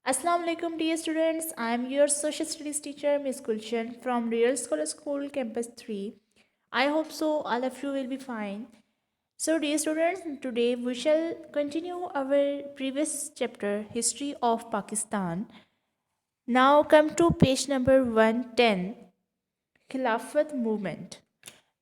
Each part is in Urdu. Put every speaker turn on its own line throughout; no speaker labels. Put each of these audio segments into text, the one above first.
Assalamu alaikum dear students. I am your social studies teacher Miss Gulshan from Real Scholar School Campus 3. I hope so all of you will be fine. So dear students, today we shall continue our previous chapter History of Pakistan. Now come to page number 110 Khilafat Movement.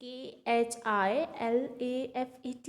KHILAFAT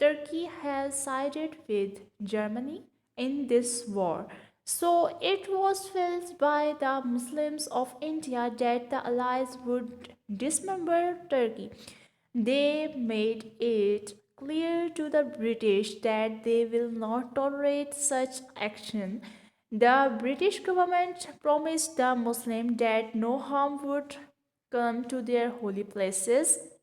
Turkey has sided with Germany in this war. So it was felt by the Muslims of India that the Allies would dismember Turkey. They made it clear to the British that they will not tolerate such action. The British government promised the Muslims that no harm would come to their holy places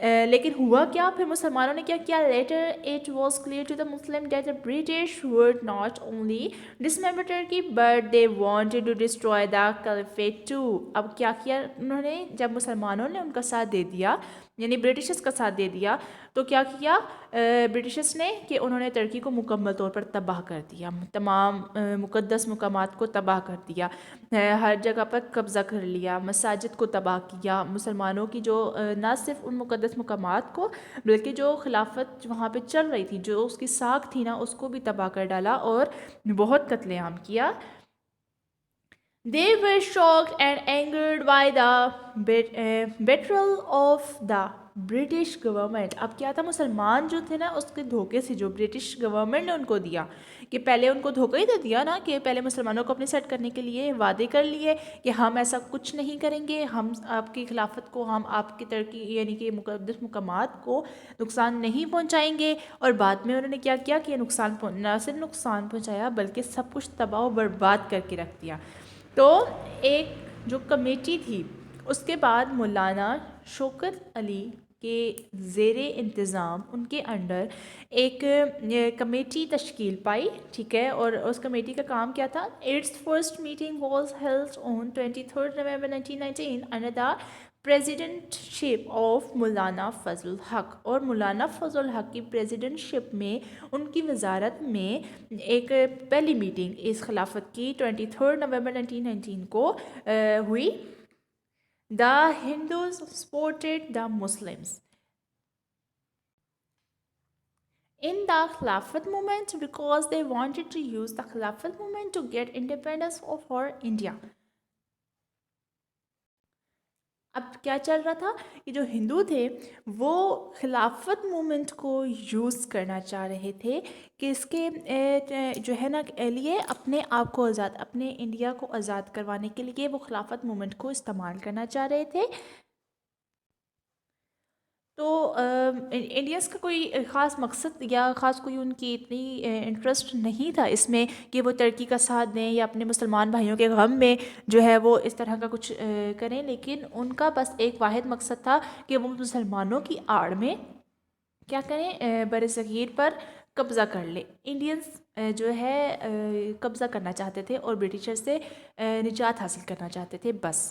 لیکن ہوا کیا پھر مسلمانوں نے کیا کیا؟ Later it was clear to the Muslim that the British word not only dismember Turkey but they wanted to destroy the caliphate too. اب کیا کیا انہوں نے؟ جب مسلمانوں نے ان کا ساتھ دے دیا، یعنی برٹشز کا ساتھ دے دیا، تو کیا کیا برٹشز نے کہ انہوں نے ترکی کو مکمل طور پر تباہ کر دیا، تمام مقدس مقامات کو تباہ کر دیا، ہر جگہ پر قبضہ کر لیا، مساجد کو تباہ کیا، مسلمانوں کی جو نہ صرف ان مقدس مقامات کو بلکہ جو خلافت وہاں پہ چل رہی تھی، جو اس کی ساکھ تھی نا، اس کو بھی تباہ کر ڈالا اور بہت قتل عام کیا. They were shocked and angered by the betrayal of the British government. اب کیا تھا؟ مسلمان جو تھے نا، اس کے دھوکے سے جو برٹش گورنمنٹ نے ان کو دیا، کہ پہلے ان کو دھوکہ ہی دے دیا نا، کہ پہلے مسلمانوں کو اپنے سیٹ کرنے کے لیے وعدے کر لیے کہ ہم ایسا کچھ نہیں کریں گے، ہم آپ کی خلافت کو، ہم آپ کی ترقی یعنی کہ مقدس مقامات کو نقصان نہیں پہنچائیں گے. اور بعد میں انہوں نے کیا کیا کہ نقصان نہ صرف نقصان پہنچایا بلکہ سب کچھ تباہ و برباد کر کے رکھ دیا. تو ایک جو کمیٹی تھی، اس کے بعد مولانا شوکت علی کے زیر انتظام ان کے انڈر ایک کمیٹی تشکیل پائی، ٹھیک ہے. اور اس کمیٹی کا کام کیا تھا؟ It's first meeting was held on 23 November 1919 under the presidentship of Maulana Fazl الحق. اور مولانا فضل الحق کی پریزیڈنٹ شپ میں، ان کی وزارت میں ایک پہلی میٹنگ اس خلافت کی 23 نومبر 1919 کو ہوئی. The Hindus supported the Muslims in the Khilafat movement because they wanted to use the Khilafat movement to get independence for India. اب کیا چل رہا تھا کہ جو ہندو تھے وہ خلافت مومنٹ کو یوز کرنا چاہ رہے تھے کہ اس کے جو ہے نا لیے اپنے آپ کو آزاد، اپنے انڈیا کو آزاد کروانے کے لیے وہ خلافت مومنٹ کو استعمال کرنا چاہ رہے تھے. تو انڈینس کا کوئی خاص مقصد یا خاص کوئی ان کی اتنی انٹرسٹ نہیں تھا اس میں کہ وہ ترکی کا ساتھ دیں یا اپنے مسلمان بھائیوں کے غم میں جو ہے وہ اس طرح کا کچھ کریں، لیکن ان کا بس ایک واحد مقصد تھا کہ وہ مسلمانوں کی آڑ میں کیا کریں؟ بر صغیر پر قبضہ کر لیں. انڈینس جو ہے قبضہ کرنا چاہتے تھے اور برٹشر سے نجات حاصل کرنا چاہتے تھے بس.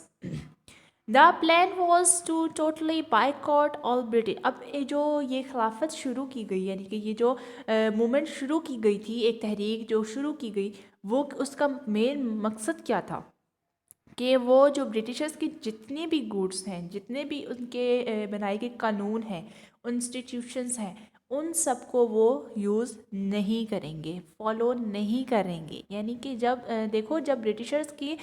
The plan was to totally boycott all British. اب جو یہ خلافت شروع کی گئی، یعنی کہ یہ جو مومنٹ شروع کی گئی تھی، ایک تحریک جو شروع کی گئی، وہ اس کا مین مقصد کیا تھا کہ وہ جو برٹشرز کی جتنی بھی گوڈس ہیں، جتنے بھی ان کے بنائے گئے قانون ہیں، انسٹیٹیوشنز ہیں، ان سب کو وہ یوز نہیں کریں گے، فالو نہیں کریں گے. یعنی کہ جب دیکھو، جب برٹشرز کی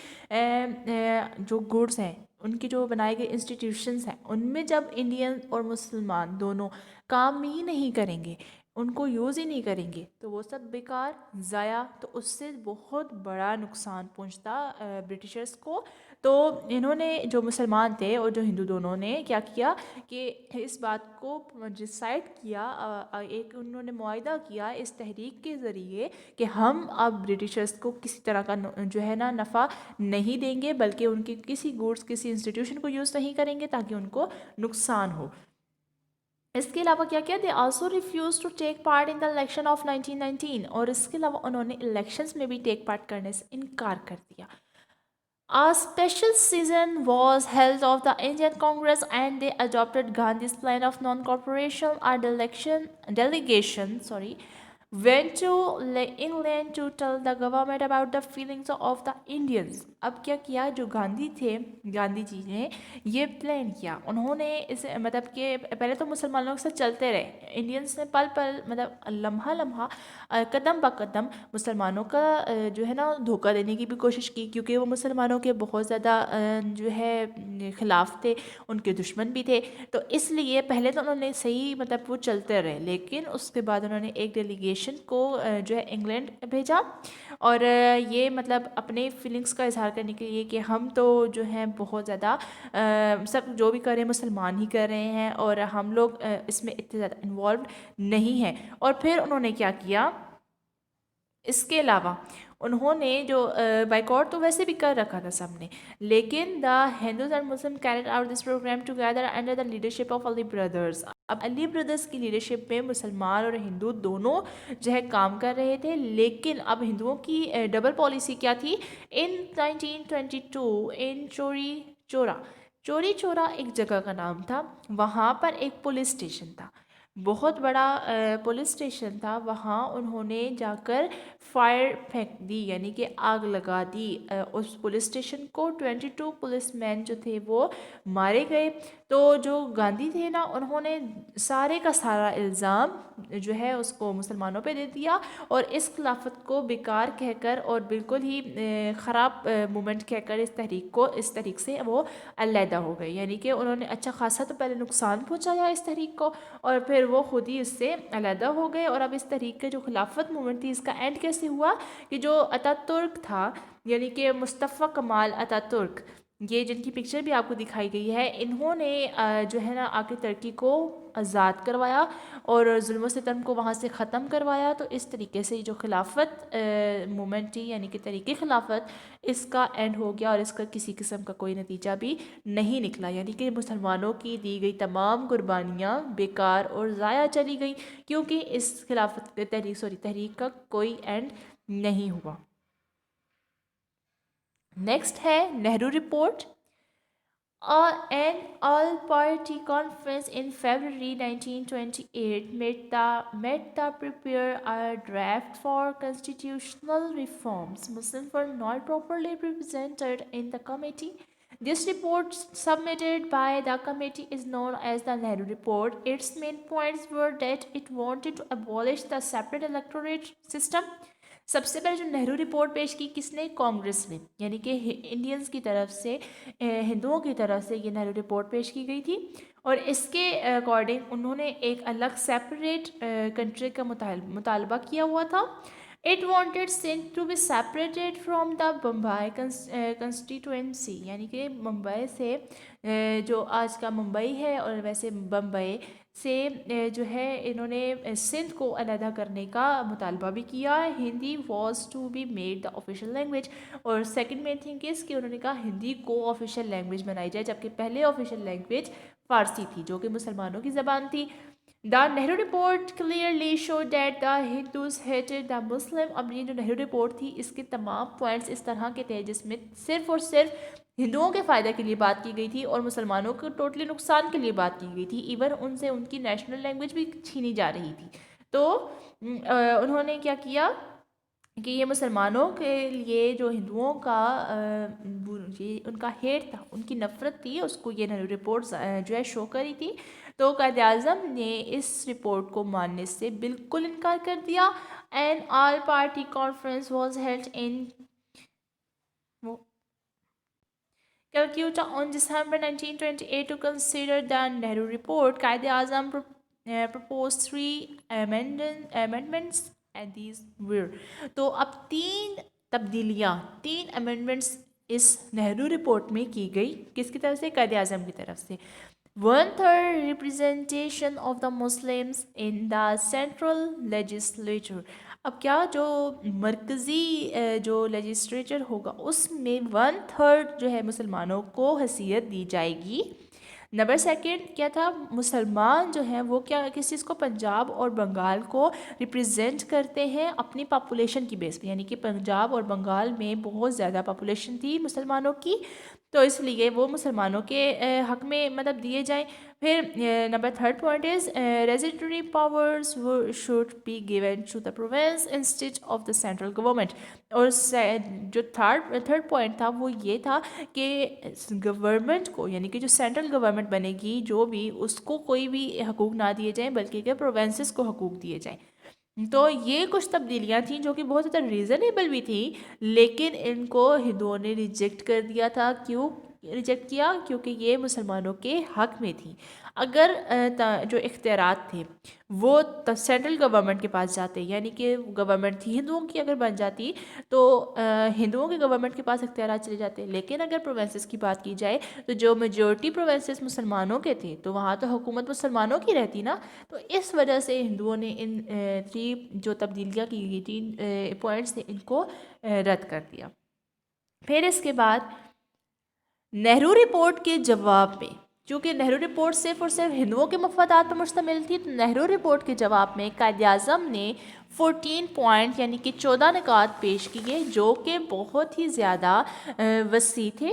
جو گوڈس ہیں، ان کی جو بنائے گئے انسٹیٹیوشنز ہیں، ان میں جب انڈین اور مسلمان دونوں کام ہی نہیں کریں گے، ان کو یوز ہی نہیں کریں گے، تو وہ سب بیکار، ضائع. تو اس سے بہت بڑا نقصان پہنچتا برٹشرز کو. تو انہوں نے، جو مسلمان تھے اور جو ہندو دونوں نے کیا کیا کہ اس بات کو ڈسائڈ کیا، ایک انہوں نے معاہدہ کیا اس تحریک کے ذریعے کہ ہم اب برٹشرز کو کسی طرح کا جو ہے نا نفع نہیں دیں گے، بلکہ ان کی کسی گوڈس، کسی انسٹیٹیوشن کو یوز نہیں کریں گے تاکہ ان کو نقصان ہو. اس کے علاوہ کیا کیا؟ They also refuse to take part in the election of 1919. اور اس کے علاوہ انہوں نے الیکشنز میں بھی ٹیک پارٹ کرنے سے انکار کر دیا. A special session was held of the Indian Congress and they adopted Gandhi's plan of non-cooperation. Our delegation went to England to tell the government about the feelings of the Indians. اب کیا کیا؟ جو گاندھی تھے، گاندھی جی نے یہ پلان کیا. انہوں نے اسے مطلب کہ پہلے تو مسلمانوں کے ساتھ چلتے رہے، انڈینس نے پل پل مطلب لمحہ لمحہ قدم با قدم مسلمانوں کا جو ہے نا دھوکہ دینے کی بھی کوشش کی، کیونکہ وہ مسلمانوں کے بہت زیادہ جو ہے خلاف تھے، ان کے دشمن بھی تھے. تو اس لیے پہلے تو انہوں نے صحیح مطلب وہ چلتے رہے، لیکن اس کے بعد انہوں نے ایک ڈیلیگیشن کو جو ہے انگلینڈ بھیجا اور یہ مطلب اپنے فیلنگس کا اظہار کرنے کے لیے کہ ہم تو جو ہیں بہت زیادہ سب جو بھی کر رہے ہیں مسلمان ہی کر رہے ہیں اور ہم لوگ اس میں اتنے زیادہ انوالوڈ نہیں ہیں. اور پھر انہوں نے کیا کیا؟ اس کے علاوہ انہوں نے جو بائیکاٹ تو ویسے بھی کر رکھا تھا سب نے، لیکن the Hindus and Muslim carried out this program together under the leadership of Ali brothers. اب علی بردرز کی لیڈرشپ میں مسلمان اور ہندو دونوں جو ہے کام کر رہے تھے، لیکن اب ہندوؤں کی ڈبل پالیسی کیا تھی. ان 1922 ان چوری چورا ایک جگہ کا نام تھا، وہاں پر ایک پولیس اسٹیشن تھا، بہت بڑا پولیس اسٹیشن تھا. وہاں انہوں نے جا کر فائر پھینک دی، یعنی کہ آگ لگا دی اس پولیس اسٹیشن کو. 22 پولیس مین جو تھے وہ مارے گئے. تو جو گاندھی تھے نا، انہوں نے سارے کا سارا الزام جو ہے اس کو مسلمانوں پہ دے دیا، اور اس خلافت کو بیکار کہہ کر اور بالکل ہی خراب مومنٹ کہہ کر اس تحریک سے وہ علیحدہ ہو گئے. یعنی کہ انہوں نے اچھا خاصا تو پہلے نقصان پہنچایا اس تحریک کو، اور پھر وہ خود ہی اس سے علیحدہ ہو گئے. اور اب اس تحریک کے جو خلافت مومنٹ تھی، اس کا اینڈ کیسے ہوا کہ جو اتا ترک تھا، یعنی کہ مصطفیٰ کمال اتا ترک، یہ جن کی پکچر بھی آپ کو دکھائی گئی ہے، انہوں نے جو ہے نا آ کے ترکی کو آزاد کروایا اور ظلم و ستم کو وہاں سے ختم کروایا. تو اس طریقے سے جو خلافت مومنٹ تھی، یعنی کہ طریقے خلافت، اس کا اینڈ ہو گیا، اور اس کا کسی قسم کا کوئی نتیجہ بھی نہیں نکلا. یعنی کہ مسلمانوں کی دی گئی تمام قربانیاں بیکار اور ضائع چلی گئی، کیونکہ اس خلافت تحریک کا کوئی اینڈ نہیں ہوا. نیکسٹ ہے Nehru report. An all-party conference in February 1928 met to prepare a draft for constitutional reforms. Muslims were not properly represented in the committee. This report submitted by the committee is known as the Nehru Report. Its main points were that it wanted to abolish the separate electorate system. سب سے پہلے جو نہرو رپورٹ پیش کی کس نے؟ کانگریس نے، یعنی کہ انڈینز کی طرف سے، ہندوؤں کی طرف سے یہ نہرو رپورٹ پیش کی گئی تھی. اور اس کے اکارڈنگ انہوں نے ایک الگ سیپریٹ کنٹری کا مطالبہ کیا ہوا تھا. It wanted Sindh to be separated from the Bombay constituency. یعنی کہ ممبئی سے جو آج کا ممبئی ہے اور ویسے بمبئی سے جو ہے انہوں نے سندھ کو علیحدہ کرنے کا مطالبہ بھی کیا. Hindi was to be made the official language. اور سیکنڈ مین تھنگ اس کہ انہوں نے کہا ہندی کو آفیشیل لینگویج بنائی جائے، جبکہ پہلے آفیشیل لینگویج فارسی تھی جو کہ مسلمانوں کی زبان تھی. The Nehru report clearly showed that the Hindus hated the Muslim. اب یہ جو نہرو رپورٹ تھی، اس کے تمام پوائنٹس اس طرح کے تھے جس میں صرف اور صرف ہندوؤں کے فائدہ کے لیے بات کی گئی تھی اور مسلمانوں کو ٹوٹلی نقصان کے لیے بات کی گئی تھی. ایون ان سے ان کی نیشنل لینگویج بھی چھینی جا رہی تھی. تو انہوں نے کیا کیا کہ یہ مسلمانوں کے لیے جو ہندوؤں کا ان کا ہیٹ تھا، ان کی نفرت تھی، اس کو یہ نہرو رپورٹ جو ہے شو کری تھی. تو قائد اعظم نے اس رپورٹ کو ماننے سے بالکل انکار کر دیا. An all-party conference was held in Calcutta on December 1928 to consider the Nehru report. Quaid Azam proposed 3 amendments and these were. تو اب 3 amendments اس نہرو رپورٹ میں کی گئی. کس کی طرف سے؟ قائد اعظم کی طرف سے. 1/3 representation of the Muslims in the central legislature. اب کیا جو مرکزی جو لیجسلیچر ہوگا اس میں 1/3 جو ہے مسلمانوں کو حیثیت دی جائے گی. نمبر 2 کیا تھا؟ مسلمان جو ہیں وہ کیا کس چیز کو؟ پنجاب اور بنگال کو ریپریزنٹ کرتے ہیں اپنی پاپولیشن کی بیس پہ، یعنی کہ پنجاب اور بنگال میں بہت زیادہ پاپولیشن تھی مسلمانوں کی، تو اس لیے وہ مسلمانوں کے حق میں مطلب دیے جائیں. پھر number 3 point is residuary powers should be given to the province instead of the central government. اور جو تھرڈ پوائنٹ تھا وہ یہ تھا کہ گورنمنٹ کو، یعنی کہ جو سینٹرل گورنمنٹ بنے گی جو بھی، اس کو کوئی بھی حقوق نہ دیے جائیں بلکہ کہ پروونسز کو حقوق دیے جائیں. تو یہ کچھ تبدیلیاں تھیں جو کہ بہت زیادہ ریزنیبل بھی تھیں، لیکن ان کو ہندوؤں نے ریجیکٹ کر دیا تھا. کیوں؟ ریجیکٹ کیا کیونکہ یہ مسلمانوں کے حق میں تھی. اگر جو اختیارات تھے وہ سینٹرل گورنمنٹ کے پاس جاتے، یعنی کہ گورنمنٹ تھی ہندوؤں کی اگر بن جاتی تو ہندوؤں کے گورنمنٹ کے پاس اختیارات چلے جاتے. لیکن اگر پروونسز کی بات کی جائے تو جو میجورٹی پروونسز مسلمانوں کے تھے تو وہاں تو حکومت مسلمانوں کی رہتی نا. تو اس وجہ سے ہندوؤں نے ان 3 جو تبدیلیاں کی گئی 3 پوائنٹس تھے ان کو رد کر دیا. پھر اس کے بعد نہرو رپورٹ کے جواب میں، چونکہ نہرو رپورٹ صرف اور صرف ہندوؤں کے مفادات پر مشتمل تھی، تو نہرو رپورٹ کے جواب میں قائد اعظم نے 14 پوائنٹ یعنی کہ 14 نکات پیش کیے جو کہ بہت ہی زیادہ وسیع تھے.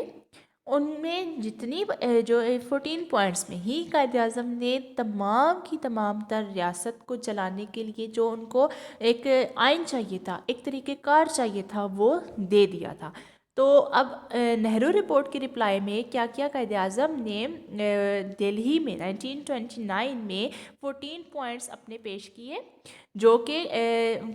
ان میں جتنی جو 14 پوائنٹس میں ہی قائد اعظم نے تمام کی تمام تر ریاست کو چلانے کے لیے جو ان کو ایک آئین چاہیے تھا، ایک طریقہ کار چاہیے تھا، وہ دے دیا تھا. تو اب نہرو رپورٹ کی رپلائی میں کیا کیا قائد اعظم نے دہلی میں 1929 میں 14 پوائنٹس اپنے پیش کیے جو کہ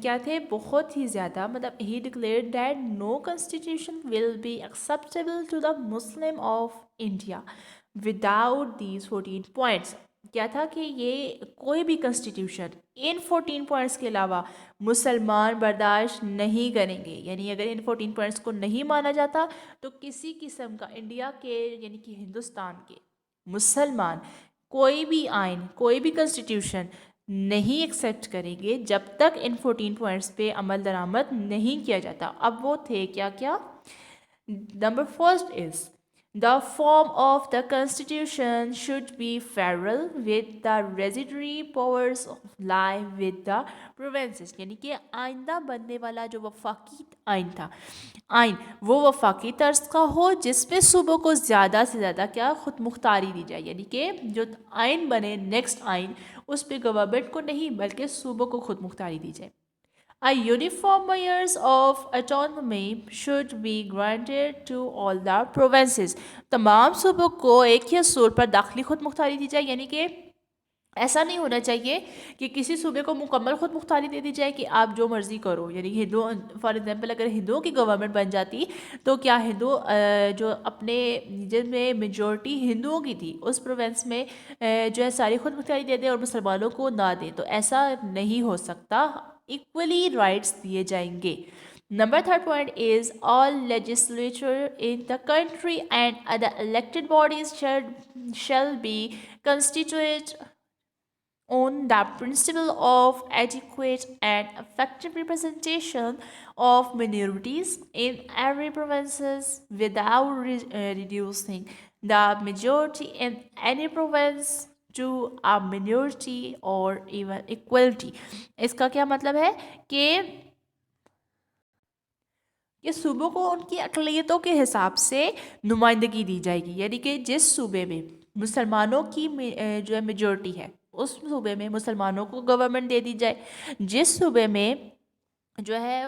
کیا تھے بہت ہی زیادہ، مطلب ہی declared that no constitution will be acceptable to the Muslim of India without these 14 points. کیا تھا کہ یہ کوئی بھی کنسٹیٹیوشن ان 14 پوائنٹس کے علاوہ مسلمان برداشت نہیں کریں گے. یعنی اگر ان 14 پوائنٹس کو نہیں مانا جاتا تو کسی قسم کا انڈیا کے یعنی کہ ہندوستان کے مسلمان کوئی بھی آئین، کوئی بھی کنسٹیٹیوشن نہیں ایکسیپٹ کریں گے جب تک ان 14 پوائنٹس پہ عمل درآمد نہیں کیا جاتا. اب وہ تھے کیا کیا؟ Number first is the form of the constitution should be federal with the residuary powers lie with the provinces. یعنی کہ آئندہ بننے والا جو وفاقی آئین تھا، آئین وہ وفاقی طرز کا ہو جس میں صوبوں کو زیادہ سے زیادہ کیا خود مختاری دی جائے. یعنی کہ جو آئین بنے نیکسٹ آئین اس پہ گورنمنٹ کو نہیں بلکہ صوبوں کو خود مختاری دی جائے. A uniform measures of autonomy should be granted to all the provinces. تمام صوبوں کو ایک ہی اصول پر داخلی خود مختاری دی جائے. یعنی کہ ایسا نہیں ہونا چاہیے کہ کسی صوبے کو مکمل خود مختاری دے دی جائے کہ آپ جو مرضی کرو. یعنی ہندو فار ایگزامپل اگر ہندوؤں کی گورنمنٹ بن جاتی تو کیا ہندو جو اپنے جن میں میجورٹی ہندوؤں کی تھی اس پروونس میں جو ہے ساری خود مختاری دے دیں اور مسلمانوں کو نہ دیں، تو ایسا نہیں ہو سکتا. ایکولی رائٹس دیے جائیں گے. Number third point is all legislature in the country and other elected bodies shall be constituted on the principle of adequate and effective representation of minorities in every provinces without reducing the majority in any province to a minority or even equality. اس کا کیا مطلب ہے کہ یہ صوبوں کو ان کی اقلیتوں کے حساب سے نمائندگی دی جائے گی. یعنی کہ جس صوبے میں مسلمانوں کی جو ہے میجورٹی ہے اس صوبے میں مسلمانوں کو گورنمنٹ دے دی جائے. جس صوبے میں جو ہے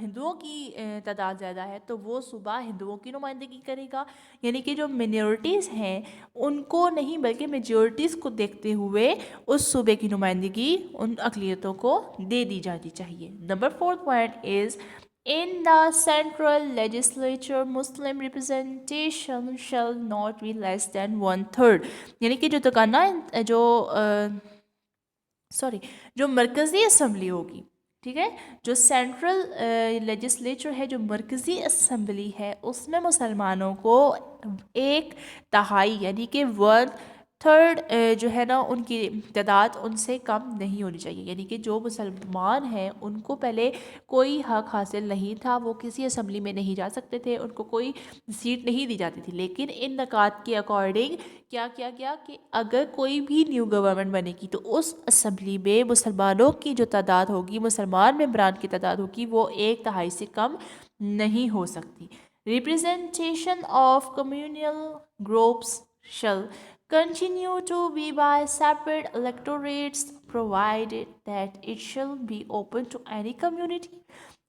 ہندوؤں کی تعداد زیادہ ہے تو وہ صوبہ ہندوؤں کی نمائندگی کرے گا. یعنی کہ جو منورٹیز ہیں ان کو نہیں بلکہ میجورٹیز کو دیکھتے ہوئے اس صوبے کی نمائندگی ان اقلیتوں کو دے دی جانی چاہیے. Number fourth point is in the central legislature Muslim representation shall not be less than 1/3. یعنی کہ جو مرکزی اسمبلی ہوگی، ٹھیک ہے، جو سینٹرل لیجسلیچر ہے، جو مرکزی اسمبلی ہے، اس میں مسلمانوں کو 1/3 یعنی کہ 1/3 جو ہے نا ان کی تعداد ان سے کم نہیں ہونی چاہیے. یعنی کہ جو مسلمان ہیں ان کو پہلے کوئی حق حاصل نہیں تھا، وہ کسی اسمبلی میں نہیں جا سکتے تھے، ان کو کوئی سیٹ نہیں دی جاتی تھی. لیکن ان نکات کے اکارڈنگ کیا کیا گیا کہ اگر کوئی بھی نیو گورنمنٹ بنے گی تو اس اسمبلی میں مسلمانوں کی جو تعداد ہوگی، مسلمان ممبران کی تعداد ہوگی، وہ 1/3 سے کم نہیں ہو سکتی. Representation of communal groups shall continue to be by separate electorates provided that it shall be open to any community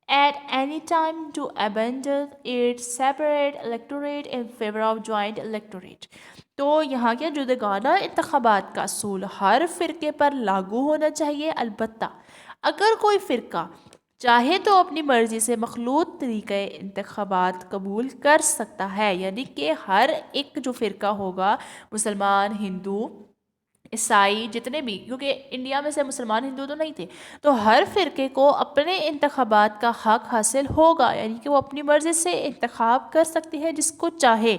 at any time to abandon its separate electorate in favor of joint electorate. تو یہاں کیا جداگانہ انتخابات کا اصول ہر فرقے پر لاگو ہونا چاہیے. البتہ اگر کوئی فرقہ چاہے تو اپنی مرضی سے مخلوط طریقۂ انتخابات قبول کر سکتا ہے، یعنی کہ ہر ایک جو فرقہ ہوگا، مسلمان، ہندو، عیسائی، جتنے بھی، کیونکہ انڈیا میں سے مسلمان ہندو تو نہیں تھے، تو ہر فرقے کو اپنے انتخابات کا حق حاصل ہوگا، یعنی کہ وہ اپنی مرضی سے انتخاب کر سکتی ہے جس کو چاہے،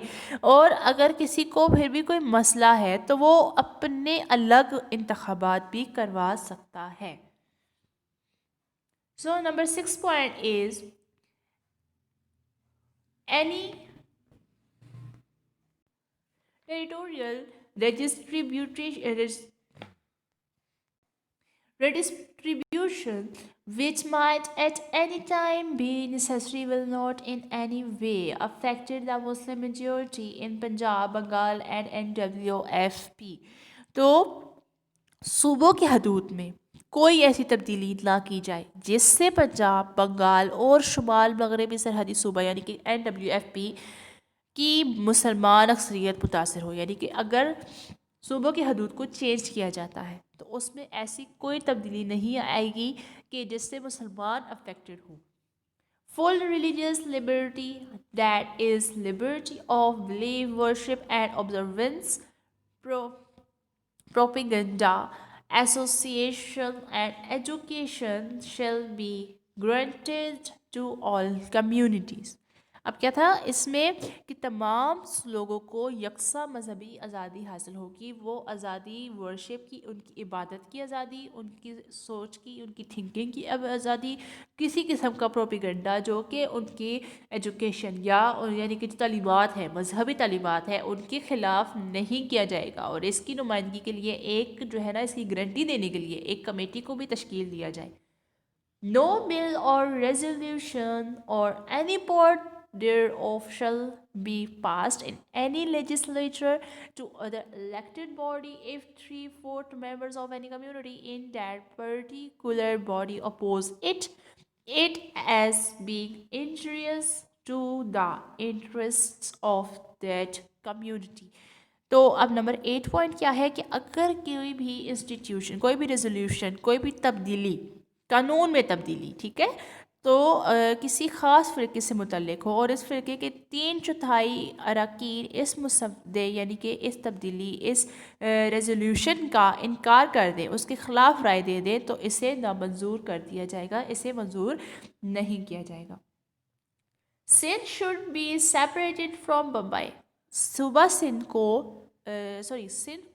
اور اگر کسی کو پھر بھی کوئی مسئلہ ہے تو وہ اپنے الگ انتخابات بھی کروا سکتا ہے. So number 6 point is any territorial redistribution which might at any time be necessary will not in any way affected the Muslim majority in Punjab, Bengal and NWFP. تو صوبوں کی حدود میں کوئی ایسی تبدیلی نہ کی جائے جس سے پنجاب، بنگال اور شمال مغربی سرحدی صوبہ یعنی کہ NWFP کی مسلمان اکثریت متاثر ہو. یعنی کہ اگر صوبوں کی حدود کو چینج کیا جاتا ہے تو اس میں ایسی کوئی تبدیلی نہیں آئے گی کہ جس سے مسلمان affected who. Full religious liberty, that is liberty of belief, worship and observance, propaganda, association and education shall be granted to all communities. اب کیا تھا اس میں کہ تمام لوگوں کو یکساں مذہبی آزادی حاصل ہوگی. وہ آزادی ورشپ کی، ان کی عبادت کی آزادی، ان کی سوچ کی، ان کی تھنکنگ کی آزادی، کسی قسم کا پروپیگنڈا جو کہ ان کی ایجوکیشن یعنی کہ جو تعلیمات ہیں، مذہبی تعلیمات ہیں، ان کے خلاف نہیں کیا جائے گا. اور اس کی نمائندگی کے لیے ایک جو ہے نا، اس کی گارنٹی دینے کے لیے ایک کمیٹی کو بھی تشکیل دیا جائے. No bill or resolution or any part thereof shall be passed in any legislature to other elected body if 3/4 members of any community in that particular body oppose it as being injurious to the interests of that community. تو اب نمبر 8 پوائنٹ کیا ہے کہ اگر کوئی بھی انسٹیٹیوشن، کوئی بھی ریزولوشن، کوئی بھی تبدیلی، قانون میں تبدیلی، ٹھیک ہے، تو کسی خاص فرقے سے متعلق ہو اور اس فرقے کے 3/4 اراکین اس مسودے یعنی کہ اس تبدیلی، اس ریزولوشن کا انکار کر دیں، اس کے خلاف رائے دے دیں، تو اسے نامنظور کر دیا جائے گا، اسے منظور نہیں کیا جائے گا. Sindh should be separated from Bombay. صوبہ سندھ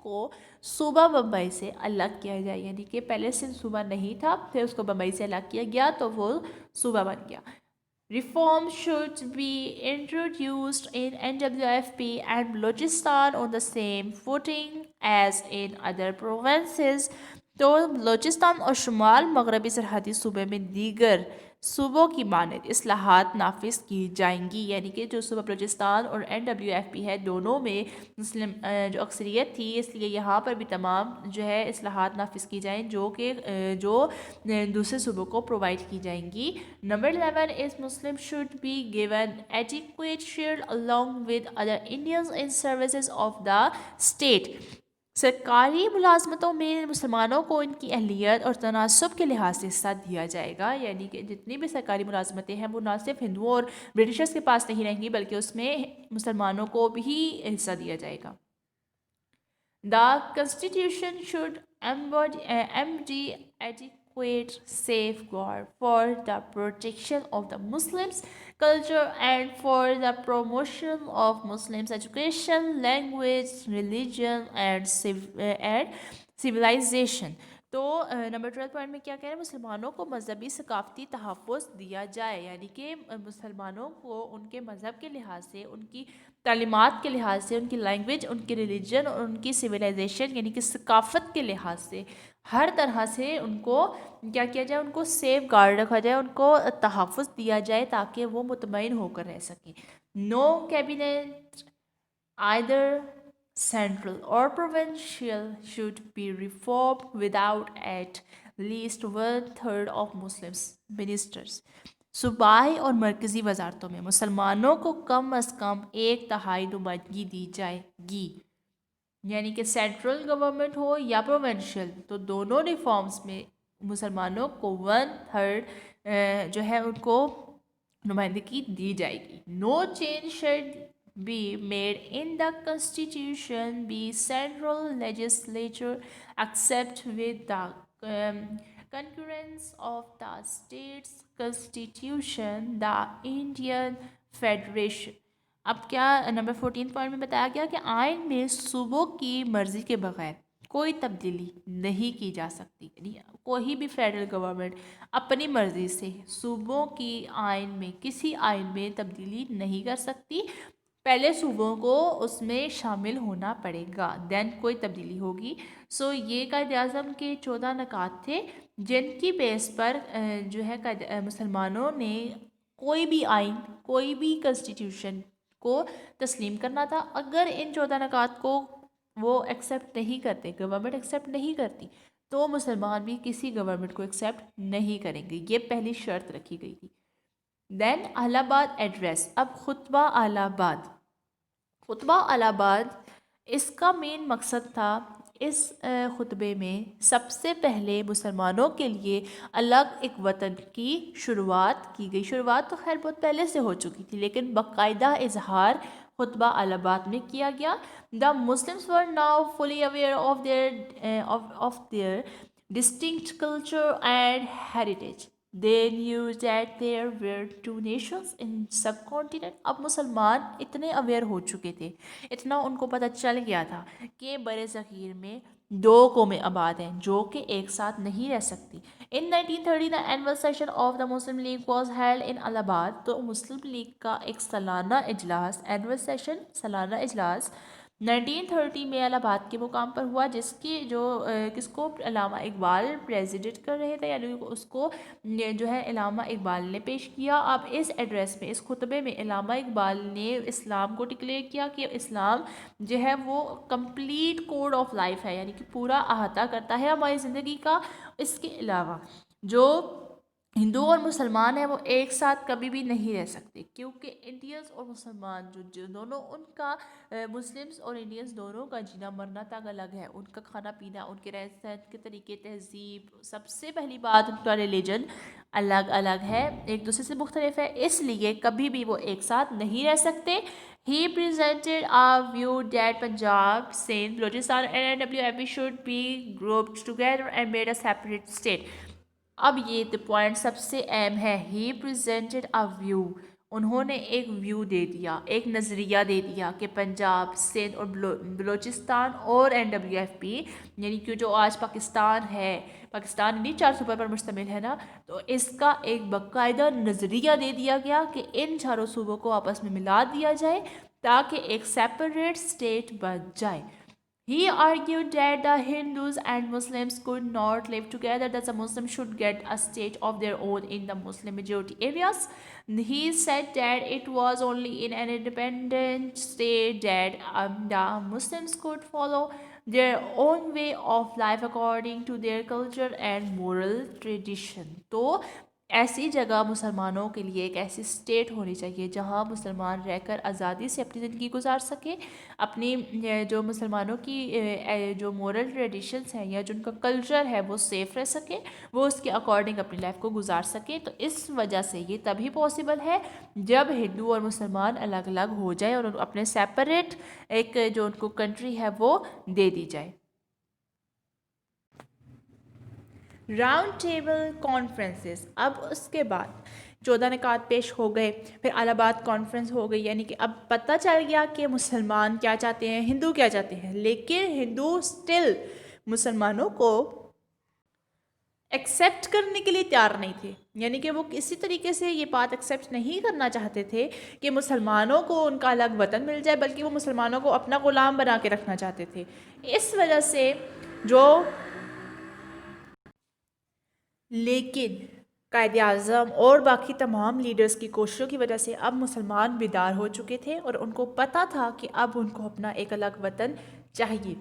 کو صوبہ بمبئی سے الگ کیا جائے، یعنی کہ پہلے سندھ صوبہ نہیں تھا، پھر اس کو بمبئی سے الگ کیا گیا تو وہ صوبہ بن گیا. Reform should be introduced in NWFP and Balochistan on the same footing as in other provinces. تو بلوچستان اور شمال مغربی سرحدی صوبے میں دیگر صوبوں کی مانند اصلاحات نافذ کی جائیں گی. یعنی کہ جو صوبہ بلوچستان اور NWFP ہے، دونوں میں مسلم جو اکثریت تھی، اس لیے یہاں پر بھی تمام جو ہے اصلاحات نافذ کی جائیں جو دوسرے صوبوں کو پرووائڈ کی جائیں گی. Number 11 is Muslim should be given adequate share along with other Indians in services of the state. سرکاری ملازمتوں میں مسلمانوں کو ان کی اہلیت اور تناسب کے لحاظ سے حصہ دیا جائے گا. یعنی کہ جتنی بھی سرکاری ملازمتیں ہیں وہ نہ صرف ہندوؤں اور برٹشرز کے پاس نہیں رہیں گی بلکہ اس میں مسلمانوں کو بھی حصہ دیا جائے گا. The Constitution should embody adequate safeguard for the protection of the Muslims' culture and for the promotion of Muslims' education, language, religion and civilization. تو نمبر 12 پوائنٹ میں کیا کہہ رہے ہیں؟ مسلمانوں کو مذہبی ثقافتی تحفظ دیا جائے، یعنی کہ مسلمانوں کو ان کے مذہب کے لحاظ سے، ان کی تعلیمات کے لحاظ سے، ان کی لینگویج، ان کی ریلیجن اور ان کی سویلائزیشن یعنی کہ ثقافت کے لحاظ سے ہر طرح سے ان کو کیا کیا جائے، ان کو سیف گارڈ رکھا جائے، ان کو تحفظ دیا جائے تاکہ وہ مطمئن ہو کر رہ سکیں. نو cabinet either central or provincial should be reformed without at least 1/3 of Muslim ministers. صوبائی اور مرکزی وزارتوں میں مسلمانوں کو کم از کم 1/3 نمائندگی دی جائے گی. یعنی کہ سینٹرل گورنمنٹ ہو یا پروونشل، تو دونوں ریفارمز میں مسلمانوں کو 1/3 جو ہے ان کو نمائندگی دی جائے گی. No change shall be made in the constitution be central legislature except with the concurrence of the states constitution the Indian Federation. اب کیا نمبر 14 پوائنٹ میں بتایا گیا کہ آئین میں صوبوں کی مرضی کے بغیر کوئی تبدیلی نہیں کی جا سکتی. یعنی کوئی بھی فیڈرل گورنمنٹ اپنی مرضی سے صوبوں کی آئین میں کسی آئین میں تبدیلی نہیں کر سکتی. پہلے صوبوں کو اس میں شامل ہونا پڑے گا، دین کوئی تبدیلی ہوگی. سو یہ قائد اعظم کے 14 نکات تھے جن کی بیس پر جو ہے مسلمانوں نے کوئی بھی آئین، کوئی بھی کنسٹیٹیوشن کو تسلیم کرنا تھا. اگر ان 14 نکات کو وہ ایکسیپٹ نہیں کرتے، گورنمنٹ ایکسیپٹ نہیں کرتی، تو مسلمان بھی کسی گورنمنٹ کو ایکسیپٹ نہیں کریں گے. یہ پہلی شرط رکھی گئی تھی. دین الہ آباد ایڈریس. اب خطبہ الہ آباد. خطبہ الہ آباد اس کا مین مقصد تھا، اس خطبے میں سب سے پہلے مسلمانوں کے لیے الگ ایک وطن کی شروعات کی گئی. شروعات تو خیر بہت پہلے سے ہو چکی تھی، لیکن باقاعدہ اظہار خطبہ الہ آباد میں کیا گیا. The Muslims were now fully aware of their distinct culture and heritage. They knew that there were two nations in subcontinent. اب مسلمان اتنے اویئر ہو چکے تھے، اتنا ان کو پتہ چل گیا تھا کہ بر صغیر میں دو قومیں آباد ہیں جو کہ ایک ساتھ نہیں رہ سکتی. In 1930 the annual session of the Muslim League was held in Allahabad. تو مسلم لیگ کا ایک سالانہ اجلاس، annual session سالانہ اجلاس 1930 میں الہ آباد کے مقام پر ہوا، جس کی کس کو علامہ اقبال پریزیڈنٹ کر رہے تھے، یعنی اس کو جو ہے علامہ اقبال نے پیش کیا. اب اس ایڈریس میں، اس خطبے میں علامہ اقبال نے اسلام کو ڈکلیئر کیا کہ اسلام جو ہے وہ کمپلیٹ کوڈ آف لائف ہے، یعنی کہ پورا احاطہ کرتا ہے ہماری زندگی کا. اس کے علاوہ جو ہندو اور مسلمان ہیں وہ ایک ساتھ کبھی بھی نہیں رہ سکتے، کیونکہ انڈینس اور مسلمان جو دونوں، ان کا مسلمس اور انڈینس دونوں کا جینا مرنا تک الگ ہے. ان کا کھانا پینا، ان کے رہن سہن کے طریقے، تہذیب، سب سے پہلی بات ان کا ریلیجن الگ الگ ہے، ایک دوسرے سے مختلف ہے، اس لیے کبھی بھی وہ ایک ساتھ نہیں رہ سکتے. He presented a view that Punjab, Sindh, Balochistan and NWFB should be grouped together and made a separate state. اب یہ پوائنٹ سب سے اہم ہے. ہی پریزنٹڈ اے ویو. انہوں نے ایک ویو دے دیا، ایک نظریہ دے دیا کہ پنجاب، سندھ اور بلوچستان اور NWFB، یعنی کہ جو آج پاکستان ہے، پاکستان انہیں 4 صوبوں پر مشتمل ہے نا، تو اس کا ایک باقاعدہ نظریہ دے دیا گیا کہ ان چاروں صوبوں کو آپس میں ملا دیا جائے تاکہ ایک سیپریٹ اسٹیٹ بن جائے. He argued that the Hindus and Muslims could not live together, that the Muslims should get a state of their own in the Muslim majority areas. He said that it was only in an independent state that the Muslims could follow their own way of life according to their culture and moral tradition. تو ایسی جگہ مسلمانوں کے لیے ایک ایسی اسٹیٹ ہونی چاہیے جہاں مسلمان رہ کر آزادی سے اپنی زندگی گزار سکے، اپنی جو مسلمانوں کی جو مورل ٹریڈیشنس ہیں یا جو ان کا کلچر ہے وہ سیف رہ سکے، وہ اس کے اکارڈنگ اپنی لائف کو گزار سکے. تو اس وجہ سے یہ تبھی پاسبل ہے جب ہندو اور مسلمان الگ الگ ہو جائیں اور اپنے سیپریٹ ایک جو ان کو کنٹری ہے وہ دے دی جائے. Round table conferences. اب اس کے بعد 14 نکات پیش ہو گئے، پھر الہ آباد کانفرنس ہو گئی، یعنی کہ اب پتہ چل گیا کہ مسلمان کیا چاہتے ہیں، ہندو کیا چاہتے ہیں، لیکن ہندو سٹل مسلمانوں کو ایکسیپٹ کرنے کے لیے تیار نہیں تھے. یعنی کہ وہ کسی طریقے سے یہ بات ایکسیپٹ نہیں کرنا چاہتے تھے کہ مسلمانوں کو ان کا الگ وطن مل جائے، بلکہ وہ مسلمانوں کو اپنا غلام بنا کے رکھنا چاہتے تھے. اس وجہ سے لیکن قائد اعظم اور باقی تمام لیڈرز کی کوششوں کی وجہ سے اب مسلمان بیدار ہو چکے تھے اور ان کو پتہ تھا کہ اب ان کو اپنا ایک الگ وطن چاہیے.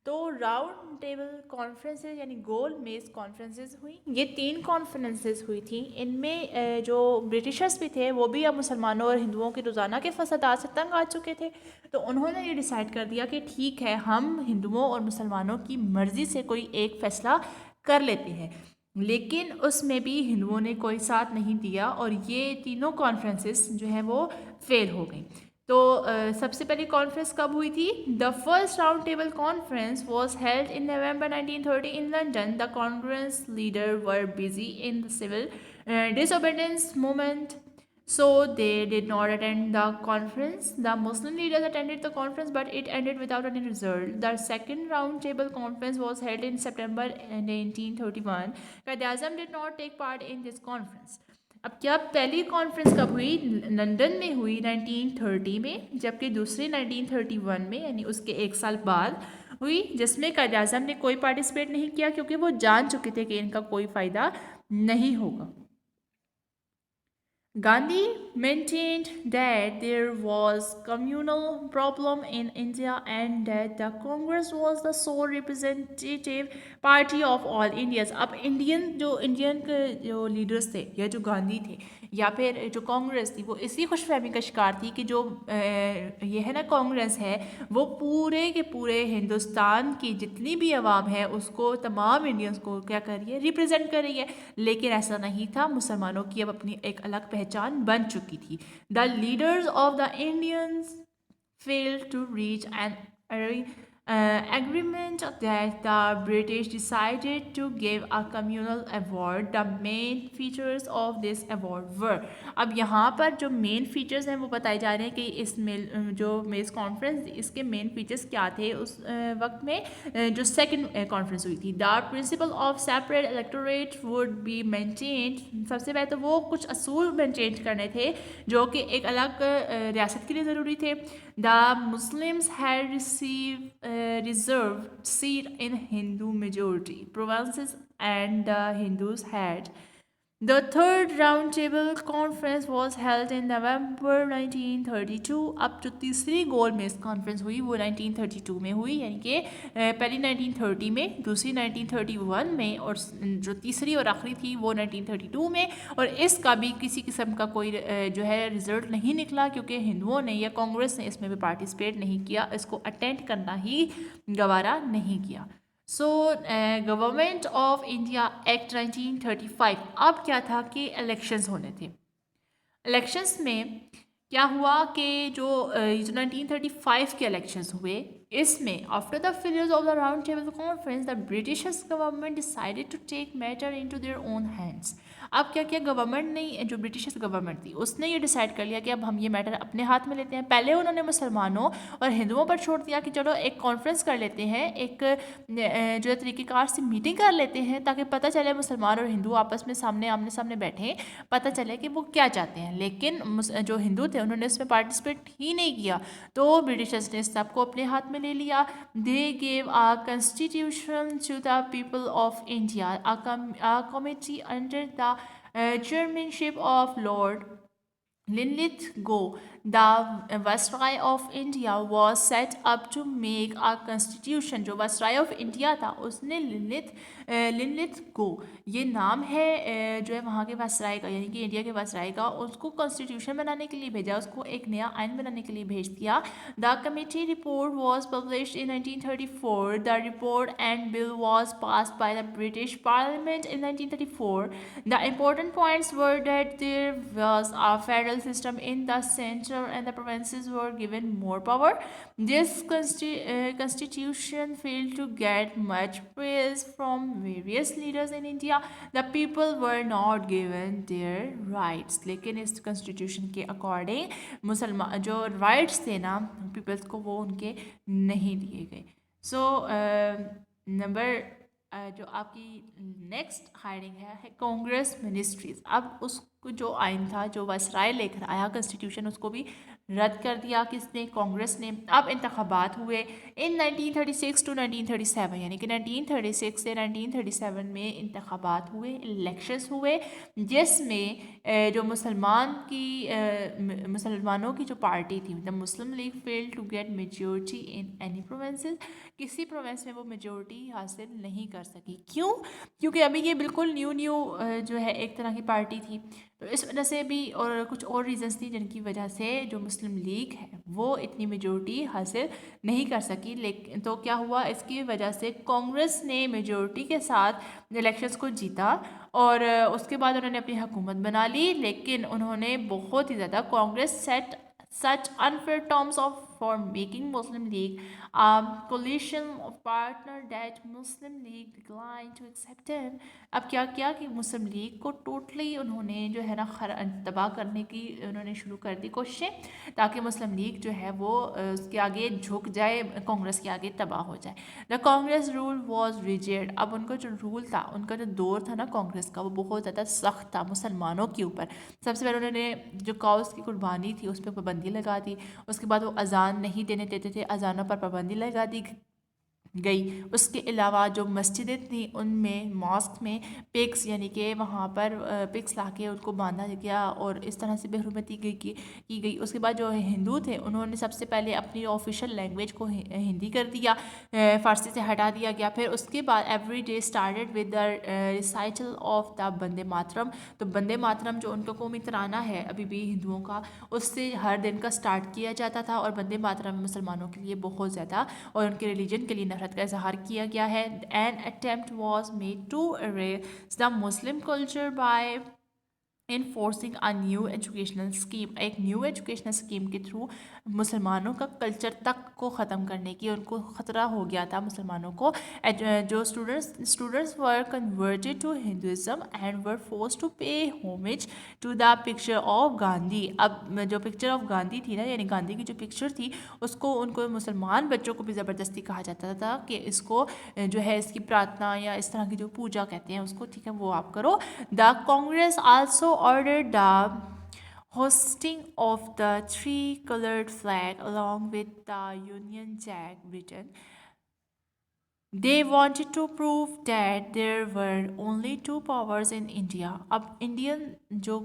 تو راؤنڈ ٹیبل کانفرنسز یعنی گول میز کانفرنسز ہوئی. یہ 3 کانفرنسز ہوئی تھیں. ان میں جو برٹشرز بھی تھے وہ بھی اب مسلمانوں اور ہندوؤں کے روزانہ کے فسادات سے تنگ آ چکے تھے، تو انہوں نے یہ ڈیسائیڈ کر دیا کہ ٹھیک ہے، ہم ہندوؤں اور مسلمانوں کی مرضی سے کوئی ایک فیصلہ کر لیتے ہیں. لیکن اس میں بھی ہندوؤں نے کوئی ساتھ نہیں دیا اور یہ تینوں کانفرنسز جو ہیں وہ فیل ہو گئیں. تو سب سے پہلی کانفرنس کب ہوئی تھی؟ The first round table conference was held in November 1930 in London. The conference leader were busy in the civil disobedience movement, so they did not attend the conference. The Muslim leaders attended the conference, but it ended without any result. The second round table conference was held in September 1931. Quaid-e-Azam did not take part in this conference. اب کیا پہلی کانفرنس کب ہوئی؟ لندن میں ہوئی 1930 میں، جبکہ دوسری 1931 میں، یعنی اس کے ایک سال بعد ہوئی، جس میں قائد اعظم نے کوئی پارٹیسپیٹ نہیں کیا کیونکہ وہ جان چکے تھے کہ ان کا کوئی فائدہ نہیں ہوگا. Gandhi maintained that there was communal problem in India and that the Congress was the sole representative party of all Indians. اب انڈین کے جو لیڈرز تھے یا جو گاندھی تھے یا پھر جو کانگریس تھی، وہ اسی خوش فہمی کا شکار تھی کہ جو یہ ہے نا کانگریس ہے، وہ پورے کے پورے ہندوستان کی جتنی بھی عوام ہے اس کو، تمام انڈینس کو کیا کر رہی ہے؟ ریپرزینٹ کر رہی ہے. لیکن ایسا نہیں تھا، مسلمانوں کی اب اپنی ایک الگ پہچان بن چکی تھی. The leaders of the Indians failed to reach an agreement that the British decided to give a communal award. The main features of this award were. اب یہاں پر جو مین فیچرز ہیں وہ بتائے جا رہے ہیں کہ اس میں جو میز کانفرنس، اس کے مین فیچرز کیا تھے اس وقت میں جو سیکنڈ کانفرنس ہوئی تھی. The principle of separate electorate would be maintained. سب سے پہلے تو وہ کچھ اصول مینٹین کرنے تھے جو کہ ایک الگ ریاست کے لیے ضروری تھے. The Muslims had received reserved seat in Hindu majority provinces and the Hindus had. The third roundtable conference was held in November 1932. اب جو تیسری گول میز کانفرنس ہوئی وہ 1932 میں ہوئی، یعنی کہ پہلی 1930 میں، دوسری 1931 میں، اور جو تیسری اور آخری تھی وہ 1932 میں. اور اس کا بھی کسی قسم کا کوئی جو ہے رزلٹ نہیں نکلا کیونکہ ہندوؤں نے یا کانگریس نے اس میں بھی پارٹیسپیٹ نہیں کیا، اس کو اٹینڈ کرنا ہی گوارا نہیں کیا. سو گورنمنٹ آف انڈیا ایکٹ 1935. اب کیا تھا کہ الیکشنز ہونے تھے. الیکشنز میں کیا ہوا کہ جو 1935 کے الیکشنز ہوئے، اس میں after the failures of the round table conference the British government decided to take matter into their own hands. اب کیا کیا گورنمنٹ نے، جو برٹش گورنمنٹ تھی، اس نے یہ ڈیسائیڈ کر لیا کہ اب ہم یہ میٹر اپنے ہاتھ میں لیتے ہیں. پہلے انہوں نے مسلمانوں اور ہندوؤں پر چھوڑ دیا کہ چلو ایک کانفرنس کر لیتے ہیں، ایک جو طریقہ کار سے میٹنگ کر لیتے ہیں تاکہ پتہ چلے مسلمان اور ہندو آپس میں آمنے سامنے بیٹھیں، پتہ چلے کہ وہ کیا چاہتے ہیں. لیکن جو ہندو تھے انہوں نے اس میں پارٹیسپیٹ ہی نہیں کیا، تو برٹشرز نے سب کو اپنے ہاتھ میں لے لیا. دے give a constitution to the people of India. A committee under the chairmanship of Lord Linlithgow, the Viceroy of India, was set up to make a constitution. جو Viceroy of India تھا اس نے لنلتھگو، یہ نام ہے جو ہے وہاں کے وائسرائے کا، یعنی کہ انڈیا کے وائسرائے کا، اس کو کانسٹیٹیوشن بنانے کے لیے بھیجا، اس کو ایک نیا آئین بنانے کے لیے بھیج دیا. The committee report was published in 1934. The report and bill was passed by the British parliament in 1934. The important points were that there was a federal system in the center and the provinces were given more power. This constitution failed to get much praise from various leaders in India. The people were not given their rights. لیکن اس constitution کے according مسلمان جو rights تھے نا پیپلز کو، وہ ان کے نہیں دیے گئے. سو نمبر جو آپ کی نیکسٹ ہائرنگ ہے کانگریس منسٹریز. اب اس کو جو آئین تھا، جو وائسرائے لے کر آیا کنسٹیٹیوشن، اس کو بھی رد کر دیا کس نے؟ کانگریس نے. اب انتخابات ہوئے ان 1936 ٹو 1937، یعنی کہ 1936 سے 1937 میں انتخابات ہوئے، الیکشنز ہوئے، جس میں جو مسلمانوں کی جو پارٹی تھی، the Muslim League fail to get majority in any provinces. کسی پروونس میں وہ میجورٹی حاصل نہیں کر سکی. کیوں؟ کیونکہ ابھی یہ بالکل نیو جو ہے ایک طرح کی پارٹی تھی. تو اس وجہ سے بھی اور کچھ اور ریزنس تھی جن کی وجہ سے جو مسلم لیگ ہے وہ اتنی میجورٹی حاصل نہیں کر سکی. لیکن تو کیا ہوا، اس کی وجہ سے کانگریس نے میجورٹی کے ساتھ الیکشنز کو جیتا اور اس کے بعد انہوں نے اپنی حکومت بنا لی. لیکن انہوں نے بہت ہی زیادہ Congress set such unfair terms for making Muslim League a coalition of partner that Muslim League declined to accept him. اب کیا کیا کہ مسلم لیگ کو ٹوٹلی انہوں نے جو ہے نا تباہ کرنے کی انہوں نے شروع کر دی کوششیں، تاکہ مسلم لیگ جو ہے وہ اس کے آگے جھک جائے، کانگریس کے آگے تباہ ہو جائے. دا کانگریس رول واز ریجیڈ. اب ان کا جو رول تھا، ان کا جو دور تھا نا کانگریس کا، وہ بہت زیادہ سخت تھا مسلمانوں کے اوپر. سب سے پہلے انہوں نے جو کاؤز کی قربانی تھی اس پہ پابندی لگا دی. اس کے بعد وہ اذان نہیں دینے دیتے تھے، اذانوں پر پابندی لگا دی گئی. اس کے علاوہ جو مسجدیں تھیں ان میں ماسک میں پکس یعنی کہ وہاں پر پکس لا کے ان کو باندھا گیا اور اس طرح سے بے حرمتی کی گئی. اس کے بعد جو ہندو تھے انہوں نے سب سے پہلے اپنی آفیشیل لینگویج کو ہندی کر دیا، فارسی سے ہٹا دیا گیا. پھر اس کے بعد every day started with the recital of the Bande Mataram. تو بندے ماترم جو ان کا قومی ترانہ ہے ابھی بھی ہندوؤں کا، اس سے ہر دن کا سٹارٹ کیا جاتا تھا. اور بندے ماترم مسلمانوں کے لیے بہت زیادہ اور ان کے ریلیجن کے لیے نفرت کا اظہار کیا گیا ہے. An attempt was made to erase the Muslim culture by enforcing a new educational scheme. ایک نیو ایجوکیشنل اسکیم کے تھرو مسلمانوں کا کلچر تک کو ختم کرنے کی ان کو خطرہ ہو گیا تھا مسلمانوں کو. جو students were converted to Hinduism and were forced to pay homage to the picture of Gandhi. اب جو پکچر آف گاندھی تھی نا، یعنی گاندھی کی جو پکچر تھی، اس کو ان کو مسلمان بچوں کو بھی زبردستی کہا جاتا تھا کہ اس کو جو ہے اس کی پرارتھنا یا اس طرح کی جو پوجا کہتے ہیں اس کو، ٹھیک ہے، وہ آپ کرو. The Congress also ordered the hoisting of the three-colored flag along with the Union Jack written. They wanted to prove that there were only two powers in India. اب انڈین جو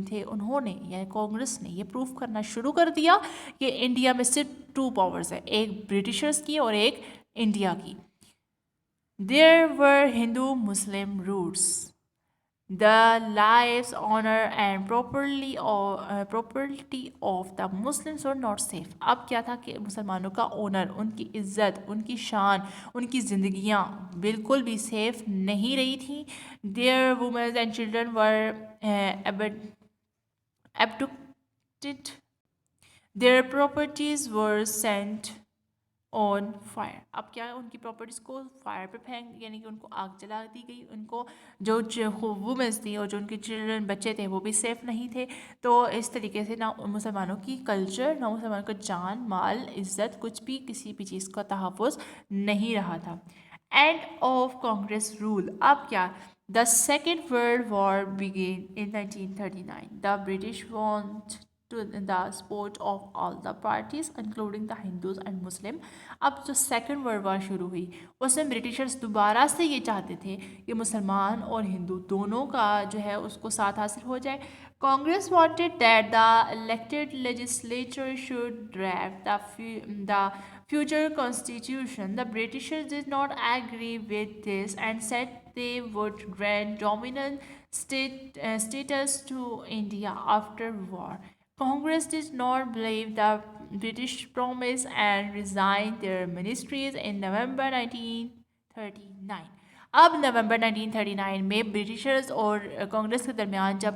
تھے انہوں نے یعنی کانگریس نے یہ پروف کرنا شروع کر دیا کہ انڈیا میں صرف ٹو پاورز ہیں، ایک برٹشرز کی اور ایک انڈیا کی. There were Hindu-Muslim roots. The lives, honor and property of the Muslims were not safe. اب کیا تھا کہ مسلمانوں کا آنر، ان کی عزت، ان کی شان، ان کی زندگیاں بالکل بھی سیف نہیں رہی تھیں. Their women and children were abducted. Their properties were sent on fire. اب کیا ان کی پراپرٹیز کو فائر پہ پھینک یعنی کہ ان کو آگ جلا دی گئی. ان کو جو وومنس تھیں اور جو ان کے چلڈرن بچے تھے وہ بھی سیف نہیں تھے. تو اس طریقے سے نہ مسلمانوں کی کلچر، نہ مسلمانوں کا جان مال عزت کچھ بھی کسی بھی چیز کا تحفظ نہیں رہا تھا. End of Congress rule. اب کیا the second world war begin in 1939. The British want to the support of all the parties including the Hindus and Muslim. اب جو سیکنڈ ورلڈ وار شروع ہوئی اس میں برٹشرز دوبارہ سے یہ چاہتے تھے کہ مسلمان اور ہندو دونوں کا جو ہے اس کو ساتھ حاصل ہو جائے. Congress wanted that the elected legislature should draft the future constitution. The Britishers did not agree with this and said they would grant dominant status to India after war. Congress did not believe the British promise and resigned their ministries in November 1939. اب نومبر 1939 میں برٹشرز اور کانگریس کے درمیان جب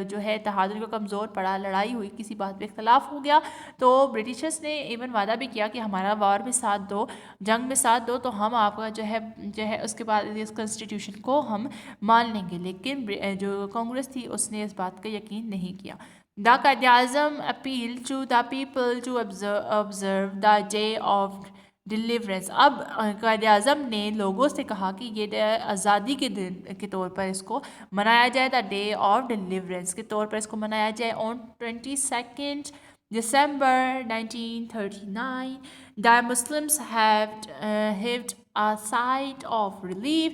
جو ہے اتحاد ان کو کمزور پڑا، لڑائی ہوئی، کسی بات پہ اختلاف ہو گیا، تو برٹشرز نے ایون وعدہ بھی کیا کہ ہمارا وار میں ساتھ دو، جنگ میں ساتھ دو، تو ہم آپ کا جو ہے اس کے بعد اس کنسٹیٹیوشن کو ہم مان لیں گے. لیکن جو کانگریس تھی اس نے اس بات کا یقین نہیں کیا. The Quaid-e-Azam appealed to the people to observe the day of deliverance. اب قائد اعظم نے لوگوں سے کہا کہ یہ آزادی کے دن کے طور پر اس کو منایا جائے، دا ڈے آف ڈیلیورنس کے طور پر اس کو منایا جائے. on 22 December 1939 the Muslims have heaved a sigh of relief.